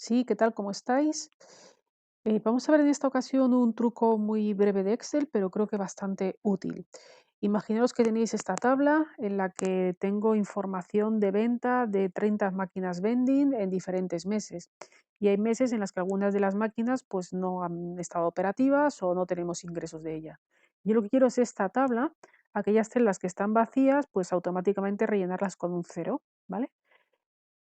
Sí, ¿qué tal? ¿Cómo estáis? Vamos a ver en esta ocasión un truco muy breve de Excel, pero creo que bastante útil. Imaginaos que tenéis esta tabla en la que tengo información de venta de 30 máquinas vending en diferentes meses. Y hay meses en las que algunas de las máquinas pues no han estado operativas o no tenemos ingresos de ella. Yo lo que quiero es esta tabla, aquellas celdas que están vacías, pues automáticamente rellenarlas con un cero, ¿vale?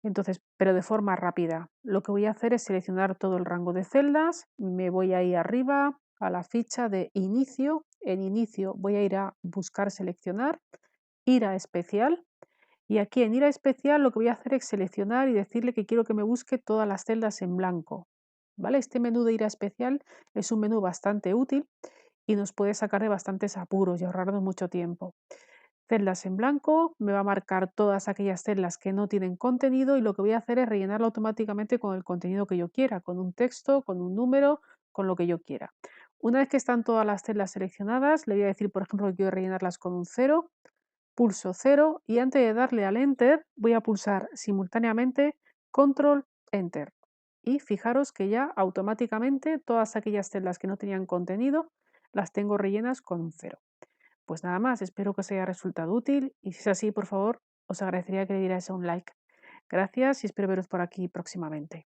Entonces, pero de forma rápida. Lo que voy a hacer es seleccionar todo el rango de celdas, me voy a ir arriba a la ficha de inicio. En inicio voy a ir a buscar seleccionar, ir a especial y aquí en ir a especial lo que voy a hacer es seleccionar y decirle que quiero que me busque todas las celdas en blanco. ¿Vale? Este menú de ir a especial es un menú bastante útil y nos puede sacar de bastantes apuros y ahorrarnos mucho tiempo. Celdas en blanco, me va a marcar todas aquellas celdas que no tienen contenido y lo que voy a hacer es rellenarlo automáticamente con el contenido que yo quiera, con un texto, con un número, con lo que yo quiera. Una vez que están todas las celdas seleccionadas, le voy a decir, por ejemplo, que quiero rellenarlas con un cero, pulso cero y antes de darle al Enter voy a pulsar simultáneamente Control Enter. Y fijaros que ya automáticamente todas aquellas celdas que no tenían contenido las tengo rellenas con un cero. Pues nada más, espero que os haya resultado útil y si es así, por favor, os agradecería que le dierais a un like. Gracias y espero veros por aquí próximamente.